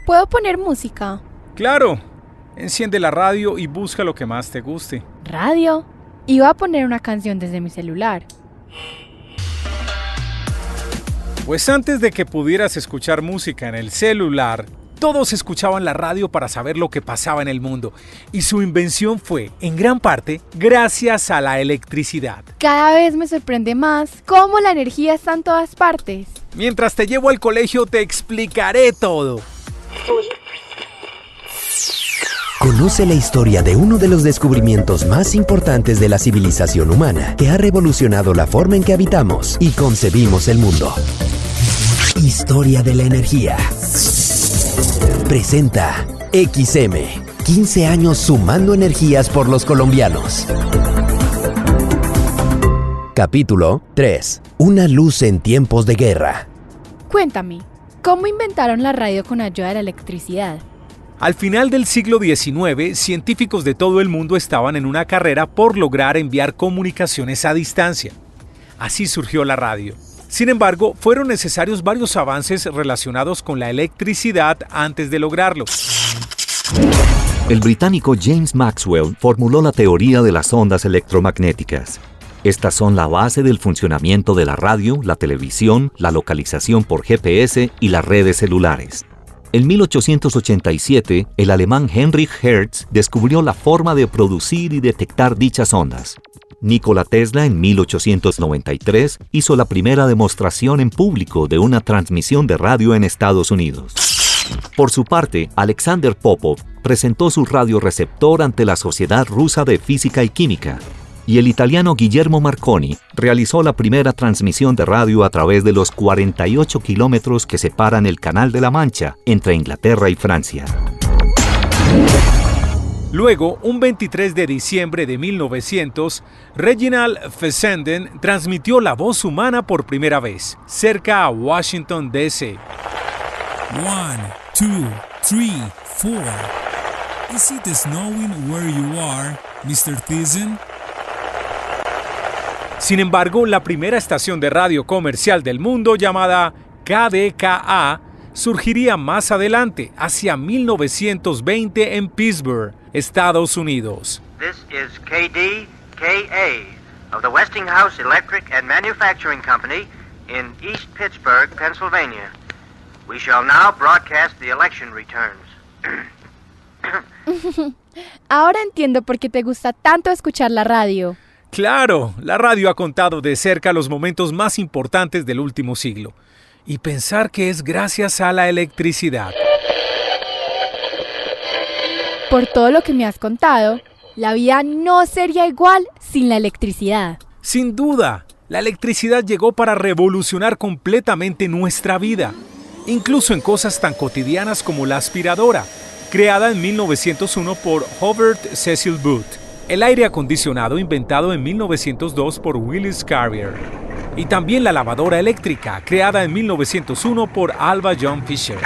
¿Puedo poner música? Claro, enciende la radio y busca lo que más te guste. ¿Radio? Iba a poner una canción desde mi celular. Pues antes de que pudieras escuchar música en el celular, todos escuchaban la radio para saber lo que pasaba en el mundo. Y su invención fue, en gran parte, gracias a la electricidad. Cada vez me sorprende más cómo la energía está en todas partes. Mientras te llevo al colegio te explicaré todo. Conoce la historia de uno de los descubrimientos más importantes de la civilización humana que ha revolucionado la forma en que habitamos y concebimos el mundo. Historia de la energía. Presenta XM, 15 años sumando energías por los colombianos. Capítulo 3. Una luz en tiempos de guerra. Cuéntame, ¿cómo inventaron la radio con ayuda de la electricidad? Al final del siglo XIX, científicos de todo el mundo estaban en una carrera por lograr enviar comunicaciones a distancia. Así surgió la radio. Sin embargo, fueron necesarios varios avances relacionados con la electricidad antes de lograrlo. El británico James Maxwell formuló la teoría de las ondas electromagnéticas. Estas son la base del funcionamiento de la radio, la televisión, la localización por GPS y las redes celulares. En 1887, el alemán Heinrich Hertz descubrió la forma de producir y detectar dichas ondas. Nikola Tesla en 1893 hizo la primera demostración en público de una transmisión de radio en Estados Unidos. Por su parte, Alexander Popov presentó su radioreceptor ante la Sociedad Rusa de Física y Química, y el italiano Guillermo Marconi realizó la primera transmisión de radio a través de los 48 kilómetros que separan el Canal de la Mancha entre Inglaterra y Francia. Luego, un 23 de diciembre de 1900, Reginald Fessenden transmitió la voz humana por primera vez, cerca a Washington, D.C. 1, 2, 3, 4. Is it snowing where you are, Mr. Thiessen? Sin embargo, la primera estación de radio comercial del mundo, llamada KDKA, surgiría más adelante, hacia 1920 en Pittsburgh, Estados Unidos. This is KDKA of the Westinghouse Electric and Manufacturing Company in East Pittsburgh, Pennsylvania. We shall now broadcast the election returns. Ahora entiendo por qué te gusta tanto escuchar la radio. Claro, la radio ha contado de cerca los momentos más importantes del último siglo. Y pensar que es gracias a la electricidad. Por todo lo que me has contado, la vida no sería igual sin la electricidad. Sin duda, la electricidad llegó para revolucionar completamente nuestra vida. Incluso en cosas tan cotidianas como la aspiradora, creada en 1901 por Hubert Cecil Booth. El aire acondicionado inventado en 1902 por Willis Carrier. Y también la lavadora eléctrica, creada en 1901 por Alva John Fisher.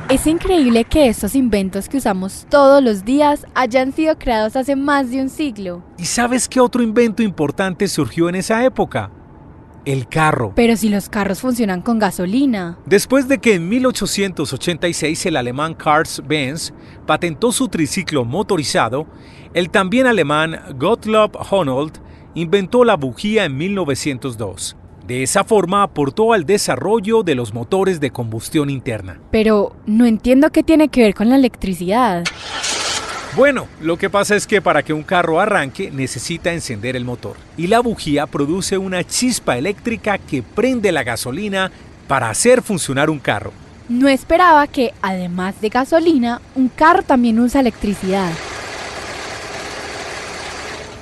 Es increíble que estos inventos que usamos todos los días hayan sido creados hace más de un siglo. ¿Y sabes qué otro invento importante surgió en esa época? El carro. Pero si los carros funcionan con gasolina. Después de que en 1886 el alemán Karl Benz patentó su triciclo motorizado, el también alemán Gottlob Honnold inventó la bujía en 1902. De esa forma aportó al desarrollo de los motores de combustión interna. Pero no entiendo qué tiene que ver con la electricidad. Bueno, lo que pasa es que para que un carro arranque necesita encender el motor. Y la bujía produce una chispa eléctrica que prende la gasolina para hacer funcionar un carro. No esperaba que, además de gasolina, un carro también usa electricidad.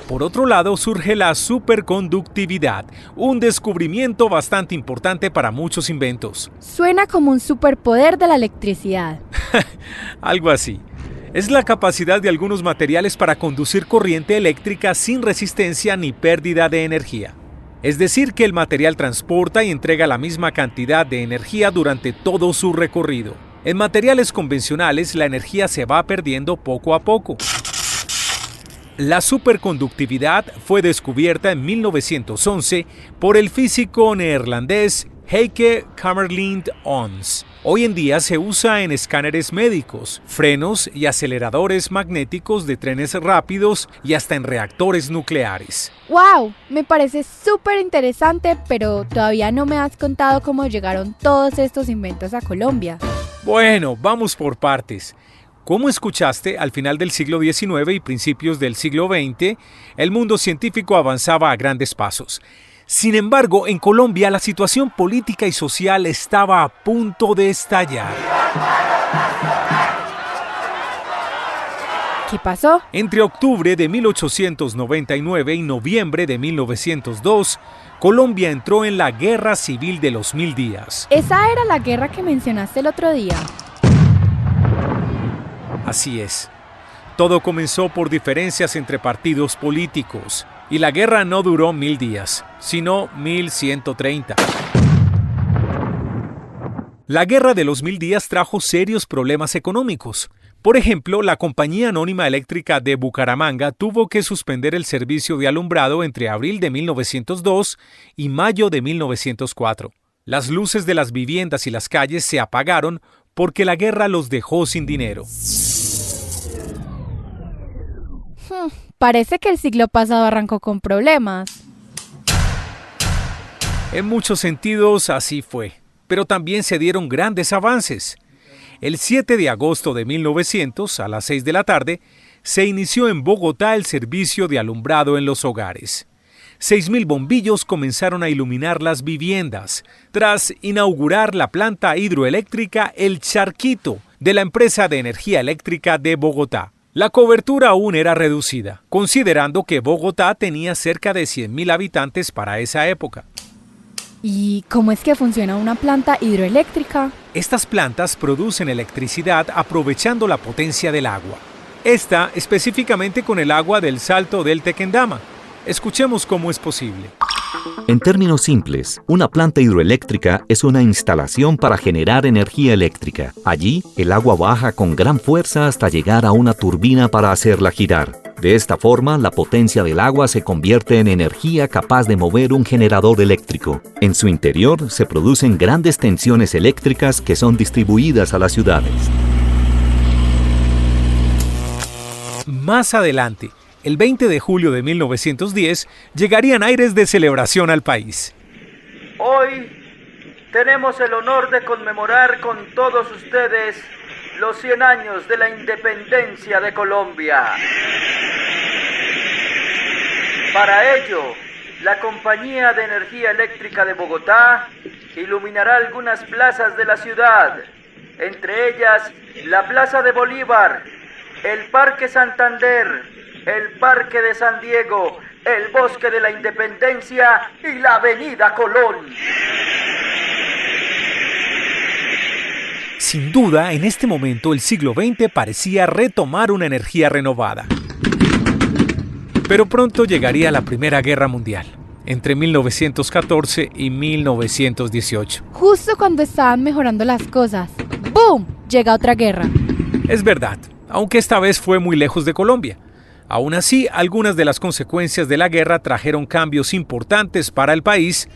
Por otro lado, surge la superconductividad, un descubrimiento bastante importante para muchos inventos. Suena como un superpoder de la electricidad. Algo así. Es la capacidad de algunos materiales para conducir corriente eléctrica sin resistencia ni pérdida de energía. Es decir, que el material transporta y entrega la misma cantidad de energía durante todo su recorrido. En materiales convencionales, la energía se va perdiendo poco a poco. La superconductividad fue descubierta en 1911 por el físico neerlandés Heike Kammerlind Ons. Hoy en día se usa en escáneres médicos, frenos y aceleradores magnéticos de trenes rápidos y hasta en reactores nucleares. ¡Wow! Me parece súper interesante, pero todavía no me has contado cómo llegaron todos estos inventos a Colombia. Bueno, vamos por partes. Como escuchaste, al final del siglo XIX y principios del siglo XX, el mundo científico avanzaba a grandes pasos. Sin embargo, en Colombia la situación política y social estaba a punto de estallar. ¿Qué pasó? Entre octubre de 1899 y noviembre de 1902, Colombia entró en la Guerra Civil de los 1000 días. Esa era la guerra que mencionaste el otro día. Así es. Todo comenzó por diferencias entre partidos políticos. Y la guerra no duró 1000 días, sino 1130. La guerra de los 1000 días trajo serios problemas económicos. Por ejemplo, la Compañía Anónima Eléctrica de Bucaramanga tuvo que suspender el servicio de alumbrado entre abril de 1902 y mayo de 1904. Las luces de las viviendas y las calles se apagaron porque la guerra los dejó sin dinero. Parece que el siglo pasado arrancó con problemas. En muchos sentidos así fue, pero también se dieron grandes avances. El 7 de agosto de 1900, a las 6 de la tarde, se inició en Bogotá el servicio de alumbrado en los hogares. 6.000 bombillos comenzaron a iluminar las viviendas, tras inaugurar la planta hidroeléctrica El Charquito, de la empresa de energía eléctrica de Bogotá. La cobertura aún era reducida, considerando que Bogotá tenía cerca de 100.000 habitantes para esa época. ¿Y cómo es que funciona una planta hidroeléctrica? Estas plantas producen electricidad aprovechando la potencia del agua. Esta específicamente con el agua del Salto del Tequendama. Escuchemos cómo es posible. En términos simples, una planta hidroeléctrica es una instalación para generar energía eléctrica. Allí, el agua baja con gran fuerza hasta llegar a una turbina para hacerla girar. De esta forma, la potencia del agua se convierte en energía capaz de mover un generador eléctrico. En su interior se producen grandes tensiones eléctricas que son distribuidas a las ciudades. Más adelante, el 20 de julio de 1910, llegarían aires de celebración al país. Hoy tenemos el honor de conmemorar con todos ustedes los 100 años de la independencia de Colombia. Para ello, la Compañía de Energía Eléctrica de Bogotá iluminará algunas plazas de la ciudad, entre ellas la Plaza de Bolívar, el Parque Santander, el Parque de San Diego, el Bosque de la Independencia y la Avenida Colón. Sin duda, en este momento el siglo XX parecía retomar una energía renovada. Pero pronto llegaría la Primera Guerra Mundial, entre 1914 y 1918. Justo cuando estaban mejorando las cosas, ¡boom!, llega otra guerra. Es verdad, aunque esta vez fue muy lejos de Colombia. Aún así, algunas de las consecuencias de la guerra trajeron cambios importantes para el país,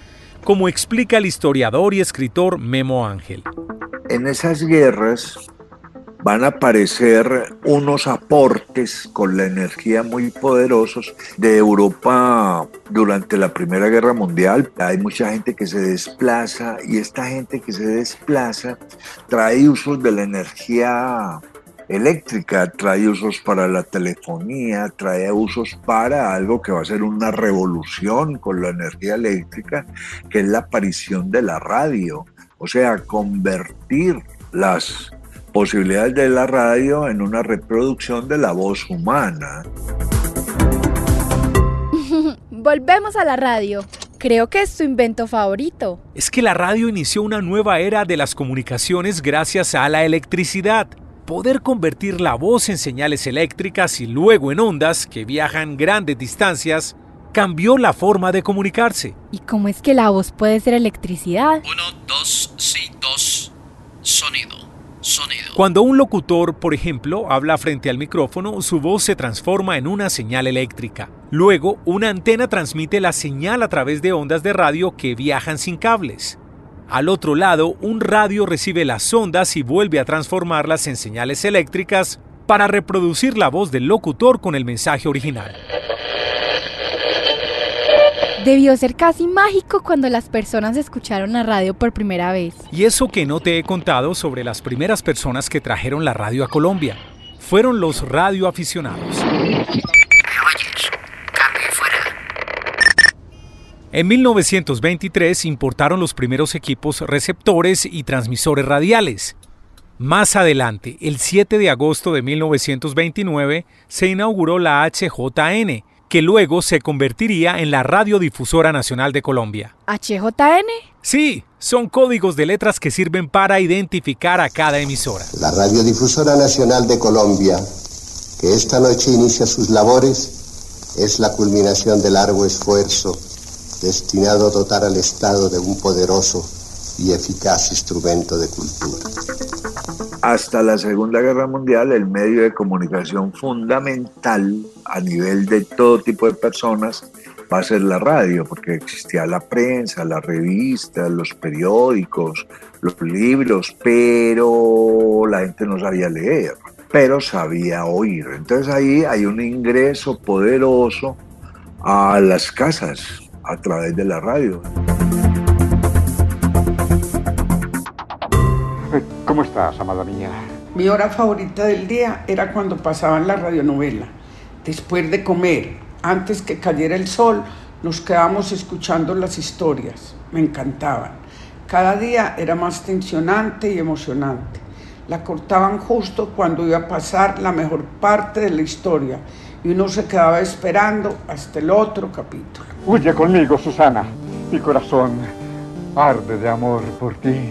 como explica el historiador y escritor Memo Ángel. En esas guerras van a aparecer unos aportes con la energía muy poderosos de Europa durante la Primera Guerra Mundial. Hay mucha gente que se desplaza y esta gente que se desplaza trae usos de la energía eléctrica, trae usos para la telefonía, trae usos para algo que va a ser una revolución con la energía eléctrica, que es la aparición de la radio. O sea, convertir las posibilidades de la radio en una reproducción de la voz humana. Volvemos a la radio. Creo que es tu invento favorito. Es que la radio inició una nueva era de las comunicaciones gracias a la electricidad. Poder convertir la voz en señales eléctricas y luego en ondas que viajan grandes distancias cambió la forma de comunicarse. ¿Y cómo es que la voz puede ser electricidad? 1, 2, sí, 2. Sonido. Cuando un locutor, por ejemplo, habla frente al micrófono, su voz se transforma en una señal eléctrica. Luego, una antena transmite la señal a través de ondas de radio que viajan sin cables. Al otro lado, un radio recibe las ondas y vuelve a transformarlas en señales eléctricas para reproducir la voz del locutor con el mensaje original. Debió ser casi mágico cuando las personas escucharon la radio por primera vez. Y eso que no te he contado sobre las primeras personas que trajeron la radio a Colombia. Fueron los radioaficionados. En 1923 importaron los primeros equipos receptores y transmisores radiales. Más adelante, el 7 de agosto de 1929, se inauguró la HJN, que luego se convertiría en la Radiodifusora Nacional de Colombia. ¿HJN? Sí, son códigos de letras que sirven para identificar a cada emisora. La Radiodifusora Nacional de Colombia, que esta noche inicia sus labores, es la culminación del largo esfuerzo destinado a dotar al Estado de un poderoso y eficaz instrumento de cultura. Hasta la Segunda Guerra Mundial, el medio de comunicación fundamental a nivel de todo tipo de personas va a ser la radio, porque existía la prensa, las revistas, los periódicos, los libros, pero la gente no sabía leer, pero sabía oír. Entonces ahí hay un ingreso poderoso a las casas a través de la radio. ¿Cómo estás, amada mía? Mi hora favorita del día era cuando pasaban la radionovela. Después de comer, antes que cayera el sol, nos quedábamos escuchando las historias. Me encantaban. Cada día era más tensionante y emocionante. La cortaban justo cuando iba a pasar la mejor parte de la historia y uno se quedaba esperando hasta el otro capítulo. Huye conmigo, Susana. Mi corazón arde de amor por ti.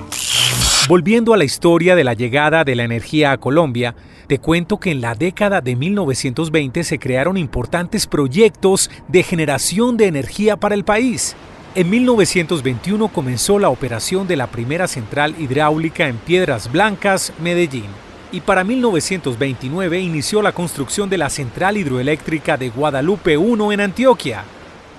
Volviendo a la historia de la llegada de la energía a Colombia, te cuento que en la década de 1920 se crearon importantes proyectos de generación de energía para el país. En 1921 comenzó la operación de la primera central hidráulica en Piedras Blancas, Medellín. Y para 1929 inició la construcción de la central hidroeléctrica de Guadalupe I en Antioquia.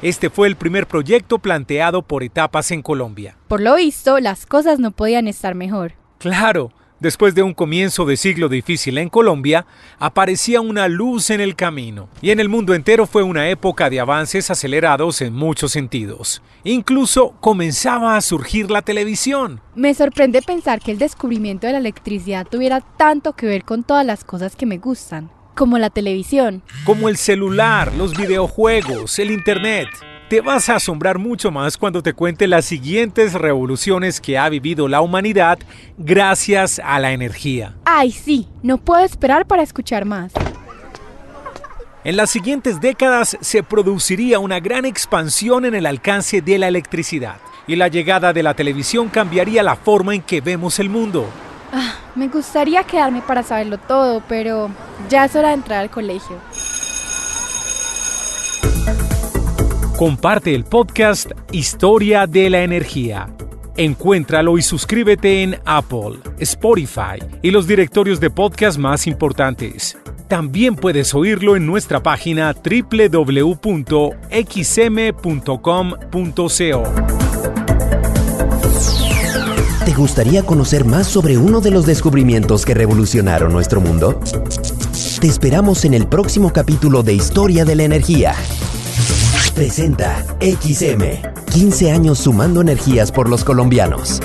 Este fue el primer proyecto planteado por etapas en Colombia. Por lo visto, las cosas no podían estar mejor. Claro, después de un comienzo de siglo difícil en Colombia, aparecía una luz en el camino. Y en el mundo entero fue una época de avances acelerados en muchos sentidos. Incluso comenzaba a surgir la televisión. Me sorprende pensar que el descubrimiento de la electricidad tuviera tanto que ver con todas las cosas que me gustan. Como la televisión. Como el celular, los videojuegos, el internet. Te vas a asombrar mucho más cuando te cuente las siguientes revoluciones que ha vivido la humanidad gracias a la energía. ¡Ay, sí! No puedo esperar para escuchar más. En las siguientes décadas se produciría una gran expansión en el alcance de la electricidad. Y la llegada de la televisión cambiaría la forma en que vemos el mundo. Me gustaría quedarme para saberlo todo, pero ya es hora de entrar al colegio. Comparte el podcast Historia de la Energía. Encuéntralo y suscríbete en Apple, Spotify y los directorios de podcast más importantes. También puedes oírlo en nuestra página www.xm.com.co. ¿Te gustaría conocer más sobre uno de los descubrimientos que revolucionaron nuestro mundo? Te esperamos en el próximo capítulo de Historia de la Energía. Presenta XM, 15 años sumando energías por los colombianos.